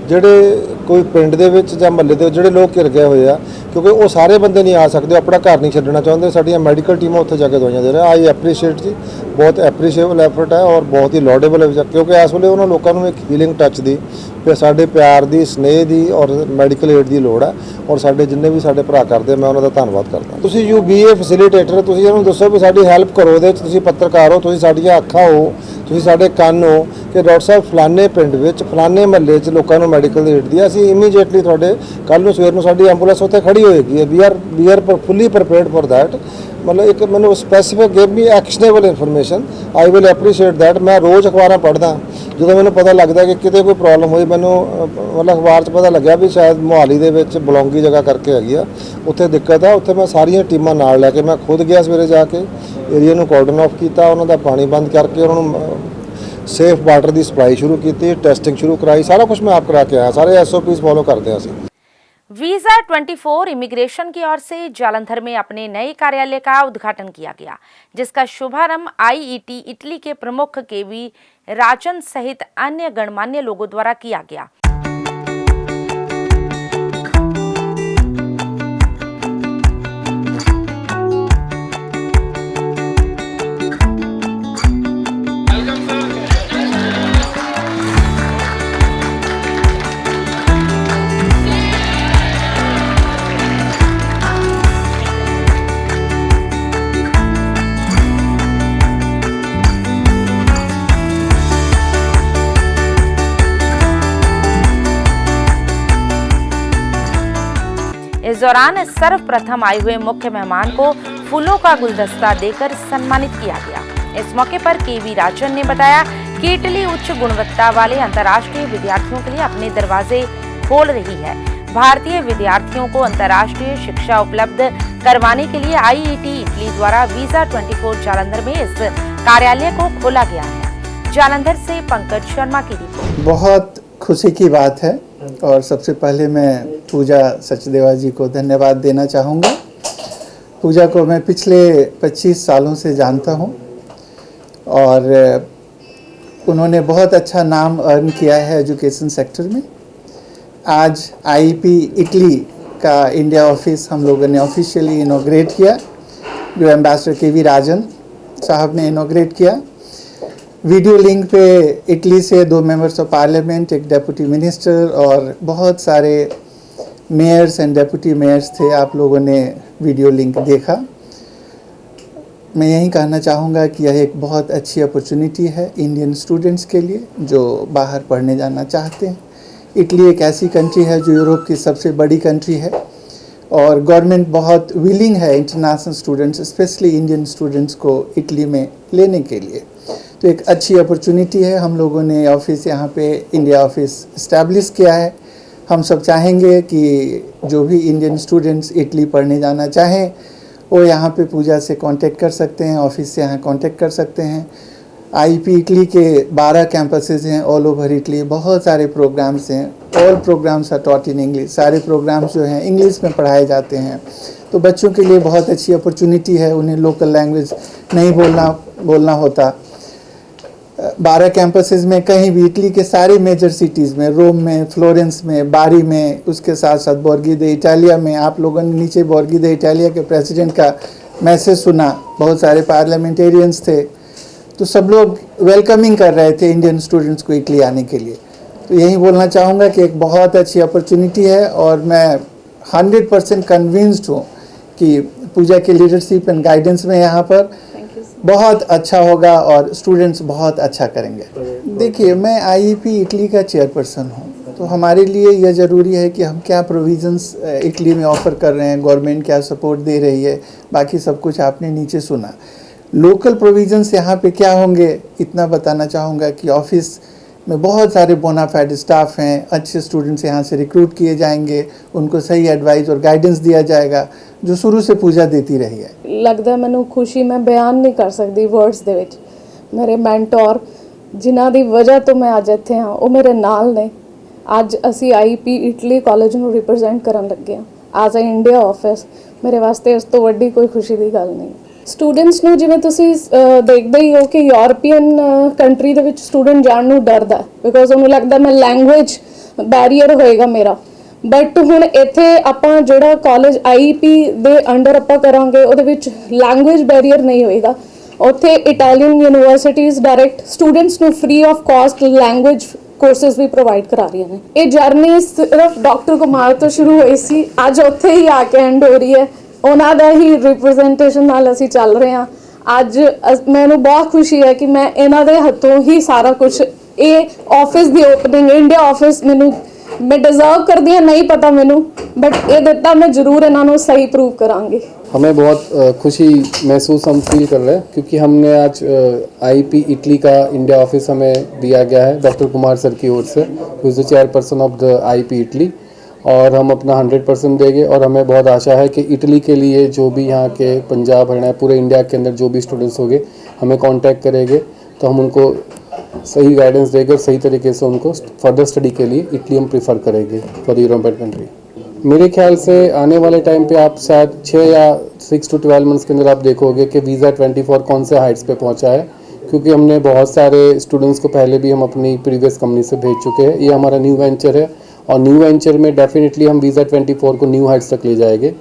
M: ਜਿਹੜੇ ਕੋਈ ਪਿੰਡ ਦੇ ਵਿੱਚ ਜਾਂ ਮਹੱਲੇ ਦੇ ਜਿਹੜੇ ਲੋਕ ਘਿਰ ਗਏ ਹੋਏ ਆ, ਕਿਉਂਕਿ ਉਹ ਸਾਰੇ ਬੰਦੇ ਨਹੀਂ ਆ ਸਕਦੇ, ਆਪਣਾ ਘਰ ਨਹੀਂ ਛੱਡਣਾ ਚਾਹੁੰਦੇ, ਸਾਡੀਆਂ ਮੈਡੀਕਲ ਟੀਮਾਂ ਉੱਥੇ ਜਾ ਕੇ ਦਵਾਈਆਂ ਦੇ ਰਹੀਆਂ। ਆਈ ਐਪਰੀਸ਼ੀਏਟ ਜੀ, ਬਹੁਤ ਐਪਰੀਸ਼ੀਏਬਲ ਐਫਰਟ ਹੈ ਔਰ ਬਹੁਤ ਹੀ ਲਾਡੇਬਲ ਹੈ, ਕਿਉਂਕਿ ਇਸ ਵੇਲੇ ਉਹਨਾਂ ਲੋਕਾਂ ਨੂੰ ਇੱਕ ਹੀਲਿੰਗ ਟੱਚ ਦੀ, ਫਿਰ ਸਾਡੇ ਪਿਆਰ ਦੀ, ਸਨੇਹ ਦੀ ਔਰ ਮੈਡੀਕਲ ਏਡ ਦੀ ਲੋੜ ਹੈ। ਔਰ ਸਾਡੇ ਜਿੰਨੇ ਵੀ ਸਾਡੇ ਭਰਾ ਕਰਦੇ, ਮੈਂ ਉਹਨਾਂ ਦਾ ਧੰਨਵਾਦ ਕਰਦਾ। ਤੁਸੀਂ UBA ਫੈਸਿਲੀਟੇਟਰ, ਤੁਸੀਂ ਇਹਨਾਂ ਨੂੰ ਦੱਸੋ ਵੀ ਸਾਡੀ ਹੈਲਪ ਕਰੋ। ਉਹਦੇ 'ਚ ਤੁਸੀਂ ਪੱਤਰਕਾਰ ਹੋ, ਤੁਸੀਂ ਸਾਡੀਆਂ ਅੱਖਾਂ ਹੋ, ਤੁਸੀਂ ਸਾਡੇ ਕੰਨ ਹੋ ਕਿ ਡਾਕਟਰ ਸਾਹਿਬ ਫਲਾਣੇ ਪਿੰਡ ਵਿੱਚ, ਫਲਾਣੇ ਮਹੱਲੇ 'ਚ ਲੋਕਾਂ ਨੂੰ ਮੈਡੀਕਲ ਏਡ ਦੀ, ਅਸੀਂ ਇਮੀਡੀਏਟਲੀ ਤੁਹਾਡੇ ਕੱਲ੍ਹ ਨੂੰ ਸਵੇਰ ਨੂੰ ਸਾਡੀ ਐਂਬੂਲੈਂਸ ਉੱਥੇ ਖੜੀ ਹੋਏਗੀ। We are fully prepared for that. मतलब एक मैंने specific give me actionable information, I will appreciate that. मैं रोज़ अखबार पढ़दा, जो मैंने पता लगता कि कितने कोई प्रॉब्लम हुई, मैंने मतलब अखबार 'च पता लग्या भी शायद मोहाली दे विच बलौंगी जगह करके हैगी आ, उत्थे दिक्कत है। उत्थे मैं सारियां टीमां नाल लैके मैं खुद गया सवेरे जाके एरिया नूं कॉर्डन ऑफ किया, उन्हां दा पानी बंद करके उन्होंने सेफ वाटर की सप्लाई शुरू की, टेस्टिंग शुरू कराई, सारा कुछ मैं आप करा के आया। सारे SOPs फॉलो करते हैं असीं।
A: वीजा 24 इमिग्रेशन की ओर से जालंधर में अपने नए कार्यालय का उद्घाटन किया गया, जिसका शुभारंभ IET इटली के प्रमुख KV राजन सहित अन्य गणमान्य लोगों द्वारा किया गया। इस दौरान सर्वप्रथम आए हुए मुख्य मेहमान को फूलों का गुलदस्ता देकर सम्मानित किया गया। इस मौके पर KV राजन ने बताया कि इटली उच्च गुणवत्ता वाले अंतर्राष्ट्रीय विद्यार्थियों के लिए अपने दरवाजे खोल रही है। भारतीय विद्यार्थियों को अंतर्राष्ट्रीय शिक्षा उपलब्ध करवाने के लिए IET इटली द्वारा वीजा 24 जालंधर में इस कार्यालय को खोला गया है। जालंधर से पंकज शर्मा की रिपोर्ट।
N: बहुत खुशी की बात है और सबसे पहले मैं पूजा सचदेवा जी को धन्यवाद देना चाहूँगा। पूजा को मैं पिछले 25 सालों से जानता हूँ और उन्होंने बहुत अच्छा नाम अर्न किया है एजुकेशन सेक्टर में। आज IEP इटली का इंडिया ऑफिस हम लोगों ने ऑफिशियली इनॉग्रेट किया, जो एम्बेसडर KV राजन साहब ने इनॉग्रेट किया। वीडियो लिंक पे इटली से 2 मेंबर्स ऑफ पार्लियामेंट, एक डेप्यूटी मिनिस्टर और बहुत सारे मेयर्स एंड डेप्यूटी मेयर्स थे। आप लोगों ने वीडियो लिंक देखा। मैं यही कहना चाहूँगा कि यह एक बहुत अच्छी अपॉर्चुनिटी है इंडियन स्टूडेंट्स के लिए जो बाहर पढ़ने जाना चाहते हैं। इटली एक ऐसी कंट्री है जो यूरोप की सबसे बड़ी कंट्री है और गवर्नमेंट बहुत विलिंग है international students, specially Indian students को इटली में लेने के लिए। तो एक अच्छी अपॉर्चुनिटी है। हम लोगों ने ऑफिस यहाँ पे इंडिया ऑफिस इस्टेब्लिश किया है। हम सब चाहेंगे कि जो भी इंडियन स्टूडेंट्स इटली पढ़ने जाना चाहें वो यहाँ पे पूजा से कांटेक्ट कर सकते हैं, ऑफिस से यहाँ कांटेक्ट कर सकते हैं। IEP इटली के 12 कैंपसेस हैं ऑल ओवर इटली। बहुत सारे प्रोग्राम्स हैं, all programmes are taught in English. सारे प्रोग्राम्स जो हैं इंग्लिश में पढ़ाए जाते हैं। तो बच्चों के लिए बहुत अच्छी अपॉर्चुनिटी है, उन्हें लोकल लैंग्वेज नहीं बोलना होता। 12 कैंपसेस में कहीं भी इटली के सारे मेजर सिटीज़ में, रोम में, फ्लोरेंस में, बारी में, उसके साथ साथ बोर्गी दे इटालिया में। आप लोगों ने नीचे बोर्गी दे इटालिया के प्रेसिडेंट का मैसेज सुना, बहुत सारे पार्लियामेंटेरियंस थे, तो सब लोग वेलकमिंग कर रहे थे इंडियन स्टूडेंट्स को इटली आने के लिए। तो यही बोलना चाहूँगा कि एक बहुत अच्छी अपॉर्चुनिटी है और मैं 100% कन्विंस्ड हूँ कि पूजा की लीडरशिप एंड गाइडेंस में यहाँ पर बहुत अच्छा होगा और स्टूडेंट्स बहुत अच्छा करेंगे। देखिए, मैं IEP इटली का चेयरपर्सन हूँ, तो हमारे लिए यह ज़रूरी है कि हम क्या प्रोविज़न्स इटली में ऑफ़र कर रहे हैं, गवर्नमेंट क्या सपोर्ट दे रही है, बाकी सब कुछ आपने नीचे सुना। लोकल प्रोविजंस यहाँ पे क्या होंगे इतना बताना चाहूँगा कि ऑफिस में बहुत सारे बोनाफाइड स्टाफ हैं, अच्छे स्टूडेंट्स यहाँ से रिक्रूट किए जाएंगे, उनको सही एडवाइस और गाइडेंस दिया जाएगा जो शुरू से पूजा देती रही है।
O: लगता है मैनू खुशी मैं बयान नहीं कर सकती वर्ड्स दे विच। मेरे मैंटोर जिन्हां दी वजह तो मैं अज इत्थे हाँ वो मेरे नाल ने। अज असी IEP इटली कॉलेज नूं रिप्रजेंट करन लगे हाँ एज अ इंडिया ऑफिस। मेरे वास्ते इस तो वड्डी कोई खुशी की गल नहीं। स्टूडेंट्स नूं जिवें तुसीं देखदे ही हो कि European country they which student जाण नूं डरदा बिकॉज उन्होंने लगता मैं लैंगुएज बैरीयर होएगा मेरा। बट हुण इत्थे आपां जिहड़ा कॉलेज IEP दे अंडर आपां करांगे उहदे विच लैंगुएज बैरीयर नहीं होएगा। उत्थे इटालियन यूनिवर्सिटीज़ डायरैक्ट स्टूडेंट्स नूं free of cost language courses भी प्रोवाइड करा रही हैं। ये जर्नी सिर्फ डॉक्टर कुमार तो शुरू हुई सी, अज उत्थे ही आके एंड हो रही है। ਉਹਨਾਂ ਦਾ ਹੀ ਰਿਪਰੈਜ਼ੈਂਟੇਸ਼ਨ ਨਾਲ ਅਸੀਂ ਚੱਲ ਰਹੇ ਹਾਂ। ਅੱਜ ਮੈਨੂੰ ਬਹੁਤ ਖੁਸ਼ੀ ਹੈ ਕਿ ਮੈਂ ਇਹਨਾਂ ਦੇ ਹੱਥੋਂ ਹੀ ਸਾਰਾ ਕੁਝ ਇਹ ਆਫਿਸ ਦੀ ਓਪਨਿੰਗ ਇੰਡੀਆ ਆਫਿਸ ਮੈਨੂੰ मैं डिजर्व कर दिया नहीं पता मैनू बट ये दिता मैं जरूर इन्हों सही प्रूव करांगी।
M: हमें बहुत खुशी महसूस हम फील कर रहे हैं क्योंकि हमने आज IEP इटली का इंडिया ऑफिस हमें दिया गया है डॉक्टर कुमार सर की ओर से, who is the chairperson of the IEP Italy, और हम अपना 100% देंगे। और हमें बहुत आशा है कि इटली के लिए जो भी यहाँ के पंजाब हरियाणा पूरे इंडिया के अंदर जो भी स्टूडेंट्स होंगे हमें कांटेक्ट करेंगे तो हम उनको सही गाइडेंस देंगे और सही तरीके से उनको फर्दर स्टडी के लिए इटली हम प्रीफर करेंगे फॉर द यूरोपियन कंट्री। मेरे ख्याल से आने वाले टाइम पे आप शायद 6 या 6 to 12 मंथ्स के अंदर आप देखोगे कि वीज़ा 24 कौन से हाइट्स पे पहुंचा है, क्योंकि हमने बहुत सारे स्टूडेंट्स को पहले भी हम अपनी प्रीवियस कंपनी से भेज चुके हैं। ये हमारा न्यू वेंचर है और न्यू वेंचर में डेफिनेटली हम वीज़ा 24 को न्यू हाइट्स तक ले जाएंगे।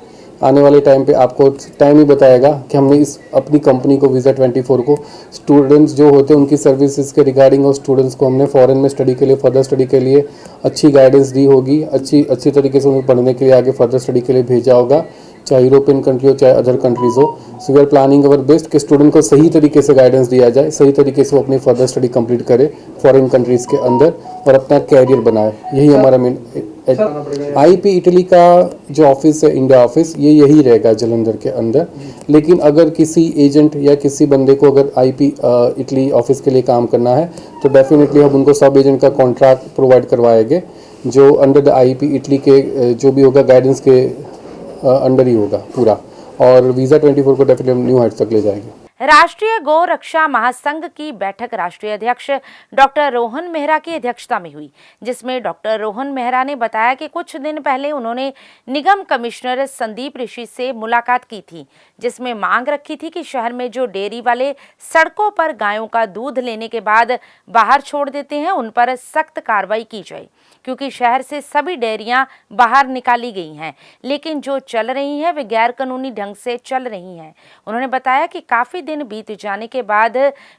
M: आने वाले टाइम पे आपको टाइम ही बताएगा कि हमने इस अपनी कंपनी को वीज़ा 24 को स्टूडेंट्स जो होते हैं उनकी सर्विसेज के रिगार्डिंग और स्टूडेंट्स को हमने फॉरेन में स्टडी के लिए फर्दर स्टडी के लिए अच्छी गाइडेंस दी होगी, अच्छी तरीके से उन्हें पढ़ने के लिए आगे फर्दर स्टडी के लिए भेजा होगा, चाहे यूरोपियन कंट्री हो चाहे अदर कंट्रीज़ हो। So we are planning our best कि स्टूडेंट को सही तरीके से गाइडेंस दिया जाए, सही तरीके से वो अपनी फर्दर स्टडी कंप्लीट करे फॉरेन कंट्रीज़ के अंदर और अपना कैरियर बनाए। यही हमारा मेन IEP इटली का जो ऑफिस है इंडिया ऑफिस ये यही रहेगा जलंधर के अंदर। लेकिन अगर किसी एजेंट या किसी बंदे को अगर IEP इटली ऑफिस के लिए काम करना है तो डेफिनेटली हम उनको सब एजेंट का कॉन्ट्रैक्ट प्रोवाइड करवाएंगे जो अंडर द IEP इटली के जो भी होगा गाइडेंस के अंडर ही होगा पूरा, और वीज़ा 24 को डेफिनेटली हम न्यू हाइट्स तक ले जाएंगे।
A: राष्ट्रीय गौ रक्षा महासंघ की बैठक राष्ट्रीय अध्यक्ष डॉक्टर रोहन मेहरा की अध्यक्षता में हुई, जिसमें डॉक्टर रोहन मेहरा ने बताया कि कुछ दिन पहले उन्होंने निगम कमिश्नर संदीप ऋषि से मुलाकात की थी, जिसमें मांग रखी थी कि शहर में जो डेयरी वाले सड़कों पर गायों का दूध लेने के बाद बाहर छोड़ देते हैं उन पर सख्त कार्रवाई की जाए, क्योंकि शहर से सभी डेयरियां बाहर निकाली गई हैं, लेकिन जो चल रही हैं वे गैर कानूनी ढंग से चल रही हैं। उन्होंने बताया कि काफ़ी दिन बीत जाने के बाद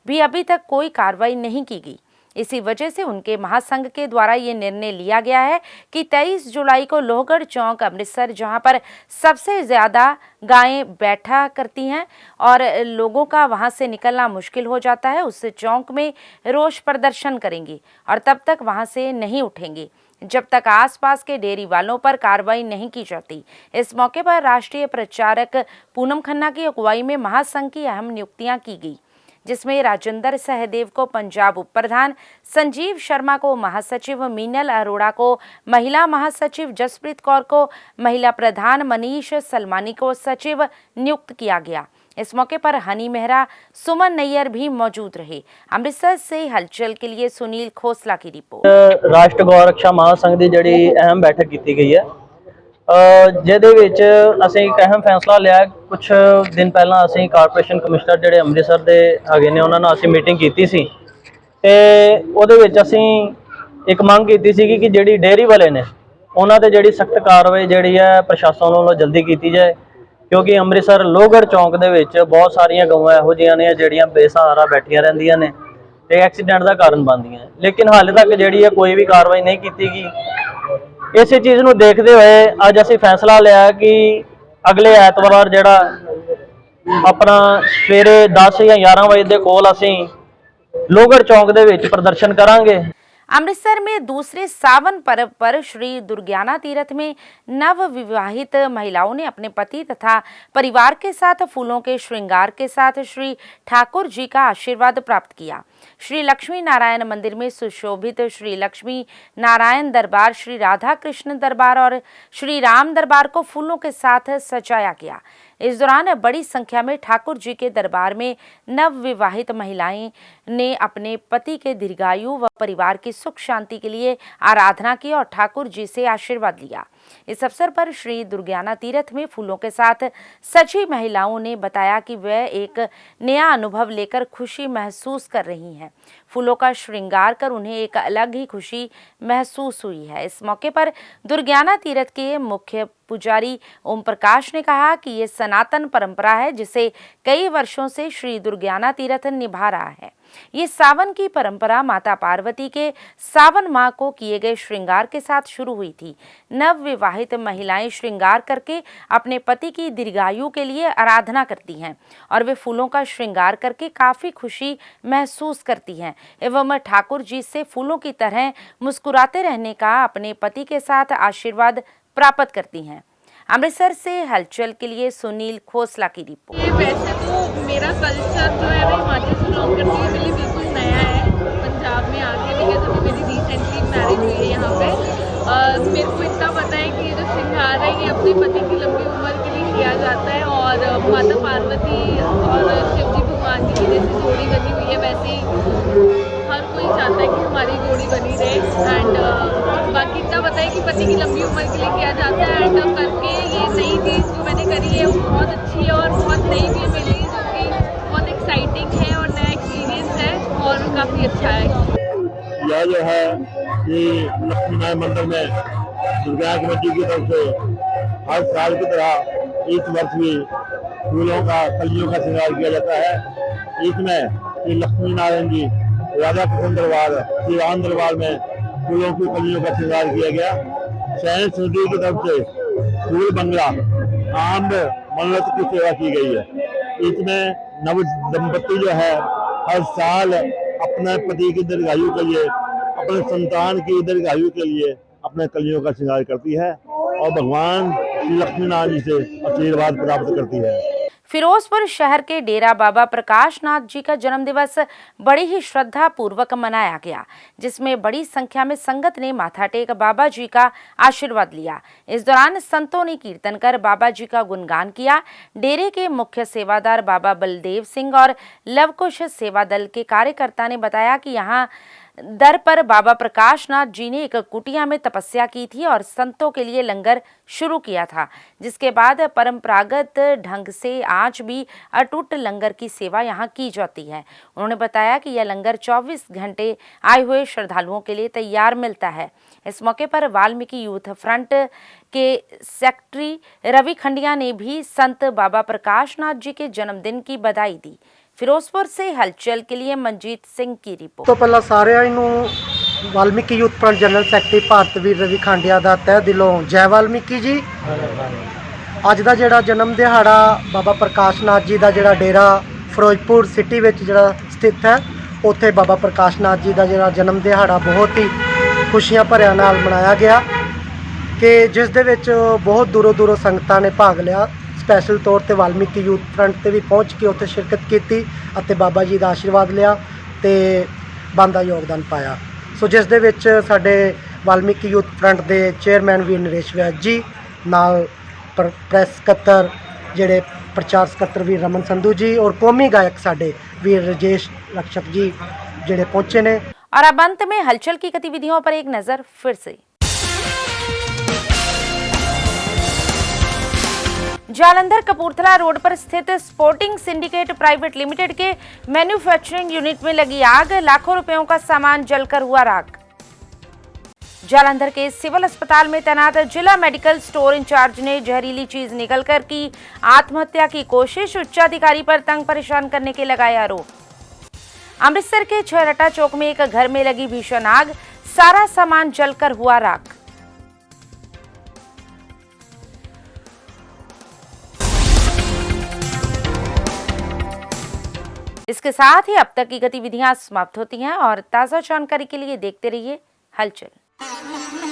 A: भी अभी तक कोई कार्रवाई नहीं की गई। इसी वजह से उनके महासंघ के द्वारा ये निर्णय लिया गया है कि 23 जुलाई को लोहगढ़ चौक अमृतसर, जहां पर सबसे ज़्यादा गायें बैठा करती हैं और लोगों का वहां से निकलना मुश्किल हो जाता है, उस चौक में रोष प्रदर्शन करेंगे और तब तक वहां से नहीं उठेंगे जब तक आसपास के डेयरी वालों पर कार्रवाई नहीं की जाती। इस मौके पर राष्ट्रीय प्रचारक पूनम खन्ना की अगुवाई में महासंघ की अहम नियुक्तियां की गई, जिसमें राजेंद्र सहदेव को पंजाब उप प्रधान, संजीव शर्मा को महासचिव, मीनल अरोड़ा को महिला महासचिव, जसप्रीत कौर को महिला प्रधान, मनीष सलमानी को सचिव नियुक्त किया गया। इस मौके पर हनी मेहरा, सुमन नैयर भी मौजूद रहे। अमृतसर से हलचल के लिए सुनील खोसला की रिपोर्ट।
P: राष्ट्र गौ रक्षा महासंघ की जिहड़ी अहम बैठक की गई है, ਜਿਹਦੇ ਵਿੱਚ ਅਸੀਂ ਇੱਕ ਅਹਿਮ ਫੈਸਲਾ ਲਿਆ। ਕੁਝ ਦਿਨ ਪਹਿਲਾਂ ਅਸੀਂ ਕਾਰਪੋਰੇਸ਼ਨ ਕਮਿਸ਼ਨਰ ਜਿਹੜੇ ਅੰਮ੍ਰਿਤਸਰ ਦੇ ਹੈਗੇ ਨੇ ਉਹਨਾਂ ਨਾਲ ਅਸੀਂ ਮੀਟਿੰਗ ਕੀਤੀ ਸੀ ਤੇ ਉਹਦੇ ਵਿੱਚ ਅਸੀਂ ਇੱਕ ਮੰਗ ਕੀਤੀ ਸੀ ਕਿ ਜਿਹੜੀ ਡੇਅਰੀ ਵਾਲੇ ਨੇ ਉਹਨਾਂ ਤੇ ਜਿਹੜੀ ਸਖਤ ਕਾਰਵਾਈ ਜਿਹੜੀ ਹੈ ਪ੍ਰਸ਼ਾਸਨ ਵੱਲੋਂ ਜਲਦੀ ਕੀਤੀ ਜਾਏ, ਕਿਉਂਕਿ ਅੰਮ੍ਰਿਤਸਰ ਲੋਹਗੜ੍ਹ ਚੌਂਕ ਦੇ ਵਿੱਚ ਬਹੁਤ ਸਾਰੀਆਂ ਗਊਆਂ ਇਹੋ ਜਿਹੀਆਂ ਨੇ ਜਿਹੜੀਆਂ ਬੇਸਹਾਰਾ ਬੈਠੀਆਂ ਰਹਿੰਦੀਆਂ ਨੇ ਤੇ ਐਕਸੀਡੈਂਟ ਦਾ ਕਾਰਨ ਬਣਦੀਆਂ, ਲੇਕਿਨ ਹਾਲੇ ਤੱਕ ਜਿਹੜੀ ਹੈ ਕੋਈ ਵੀ ਕਾਰਵਾਈ ਨਹੀਂ ਕੀਤੀ ਗਈ। इसी चीज़ को देखते हुए अज असी फैसला लिया कि अगले ऐतवार जड़ा अपना सवेरे 10 या 11 बजे के कोल असी लोहगढ़ चौक दे विच प्रदर्शन करांगे।
A: अमृतसर में दूसरे सावन पर्व पर श्री दुर्गाना तीर्थ में नव विवाहित महिलाओं ने अपने पति तथा परिवार के साथ फूलों के श्रृंगार के साथ श्री ठाकुर जी का आशीर्वाद प्राप्त किया। श्री लक्ष्मी नारायण मंदिर में सुशोभित श्री लक्ष्मी नारायण दरबार, श्री राधा कृष्ण दरबार और श्री राम दरबार को फूलों के साथ सजाया गया। इस दौरान बड़ी संख्या में ठाकुर जी के दरबार में नव विवाहित महिलाएं ने अपने पति के दीर्घायु व परिवार की सुख शांति के लिए आराधना की और ठाकुर जी से आशीर्वाद लिया। इस अवसर पर श्री दुर्गाना तीर्थ में फूलों के साथ सजी महिलाओं ने बताया कि वह एक नया अनुभव लेकर खुशी महसूस कर रही हैं। फूलों का श्रृंगार कर उन्हें एक अलग ही खुशी महसूस हुई है। इस मौके पर दुर्गाना तीर्थ के मुख्य पुजारी ओम प्रकाश ने कहा कि ये सनातन परंपरा है जिसे कई वर्षों से श्री दुर्गाना तीर्थ निभा रहा है। ये सावन की परंपरा माता पार्वती के सावन माह को किए गए श्रृंगार के साथ शुरू हुई थी। नव विवाहित महिलाएं श्रृंगार करके अपने पति की दीर्घायु के लिए आराधना करती हैं और वे फूलों का श्रृंगार करके काफी खुशी महसूस करती हैं एवं ठाकुर जी से फूलों की तरह मुस्कुराते रहने का अपने पति के साथ आशीर्वाद प्राप्त करती हैं। अमृतसर से हलचल के लिए सुनील खोसला की रिपोर्ट।
O: वैसे तो मेरा कल्चर जो है वो हिमाचल से बिलोंग करती है, मेरे लिए बिल्कुल नया है पंजाब में आके, बिकॉज अभी मेरी रिसेंटली मैरिज हुई है यहाँ पे। मेरे को इतना पता है कि जो श्रृंगार है ये अपने पति की लंबी उम्र के लिए किया जाता है और माता पार्वती और शिव जी भगवान की जैसे जोड़ी बनी हुई है वैसे ही हर कोई चाहता है कि हमारी जोड़ी बनी रहे। एंड बाकी इतना पता है कि पति की लंबी उम्र के लिए किया जाता है। एंड करके ये नई चीज़ जो मैंने करी है वो बहुत अच्छी है और बहुत नई भी मिली जो कि बहुत एक्साइटिंग है और नया एक्सपीरियंस है और काफ़ी अच्छा है।
I: यह जो है कि लक्ष्मी नारायण मंदिर में दुर्गा कमेटी की तरफ से हर साल की तरह इस वर्ष भी फूलों का कलियों का श्रृंगार किया जाता है। इसमें श्री लक्ष्मी नारायण जी, राधा कृष्ण दरबार, श्री राम दरबार में फूलों की कलियों का श्रृंगार किया गया। सैनिक समिति की तरफ से फूल बंगला आम मन्नत की सेवा की गई है। इसमें नव दंपति जो है हर साल अपने पति की दीर्घायु के लिए, अपने संतान की दीर्घायु के लिए अपने कलियों का श्रृंगार करती है और भगवान श्री लक्ष्मी नारायण जी से आशीर्वाद प्राप्त करती है।
A: फिरोजपुर शहर के डेरा बाबा प्रकाश नाथ जी का जन्म दिवस बड़ी ही श्रद्धा पूर्वक मनाया गया, जिसमें बड़ी संख्या में संगत ने माथा टेक बाबा जी का आशीर्वाद लिया। इस दौरान संतों ने कीर्तन कर बाबा जी का गुणगान किया। डेरे के मुख्य सेवादार बाबा बलदेव सिंह और लवकुश सेवा दल के कार्यकर्ता ने बताया कि यहाँ दर पर बाबा प्रकाश नाथ जी ने एक कुटिया में तपस्या की थी और संतों के लिए लंगर शुरू किया था, जिसके बाद परंपरागत ढंग से आज भी अटूट लंगर की सेवा यहां की जाती है। उन्होंने बताया कि यह लंगर 24 घंटे आए हुए श्रद्धालुओं के लिए तैयार मिलता है। इस मौके पर वाल्मीकि यूथ फ्रंट के सेक्रेटरी रवि खंडिया ने भी संत बाबा प्रकाश नाथ जी के जन्मदिन की बधाई दी। फिरोजपुर से हलचल के लिए मनजीत सिंह की रिपोर्ट।
Q: तो पहला सारिਆਂ ਨੂੰ Valmiki youth front general secretary Bharatveer Ravi Khandia ਦਾ ਤਹਿ ਦਿਲੋਂ जय वाल्मीकि जी। ਅੱਜ ਦਾ ਜਿਹੜਾ ਜਨਮ ਦਿਹਾੜਾ ਬਾਬਾ ਪ੍ਰਕਾਸ਼ ਨਾਥ ਜੀ ਦਾ ਜਿਹੜਾ ਡੇਰਾ ਫਿਰੋਜ਼ਪੁਰ ਸਿਟੀ ਵਿੱਚ ਜਿਹੜਾ ਸਥਿਤ ਹੈ, ਉੱਥੇ ਬਾਬਾ ਪ੍ਰਕਾਸ਼ ਨਾਥ ਜੀ ਦਾ ਜਿਹੜਾ ਜਨਮ ਦਿਹਾੜਾ ਬਹੁਤ ਹੀ ਖੁਸ਼ੀਆਂ ਭਰਿਆ ਨਾਲ ਮਨਾਇਆ ਗਿਆ ਕਿ ਜਿਸ ਦੇ ਵਿੱਚ ਬਹੁਤ ਦੂਰੋਂ ਦੂਰੋਂ ਸੰਗਤਾਂ ਨੇ ਭਾਗ ਲਿਆ। स्पैशल तौर पर वाल्मीकि यूथ फ्रंट से भी पहुँच के उत्थे शिरकत की और बाबा जी का आशीर्वाद लिया तो बनता योगदान पाया। सो जिस दे विच साडे वाल्मीकि यूथ फ्रंट के चेयरमैन वीर नरेश वैद जी नाल प्रैस सकत्तर जिहड़े प्रचार सकत्तर वीर रमन संधू जी और कौमी गायक साडे वीर राजेश रक्षक जी जिहड़े पहुँचे ने।
A: और अब अंत में हलचल की गतिविधियों पर एक नज़र फिर से। जालंधर कपूरथला रोड पर स्थित स्पोर्टिंग सिंडिकेट प्राइवेट लिमिटेड के मैन्युफैक्चरिंग यूनिट में लगी आग, लाखों रुपयों का सामान जलकर हुआ राख। जालंधर के सिविल अस्पताल में तैनात जिला मेडिकल स्टोर इंचार्ज ने जहरीली चीज निगलकर की आत्महत्या की कोशिश, उच्चाधिकारी पर तंग परेशान करने के लगाए आरोप। अमृतसर के छरटा चौक में एक घर में लगी भीषण आग, सारा सामान जलकर हुआ राख। इसके साथ ही अब तक की गतिविधियां समाप्त होती हैं और ताज़ा जानकारी के लिए देखते रहिए हलचल।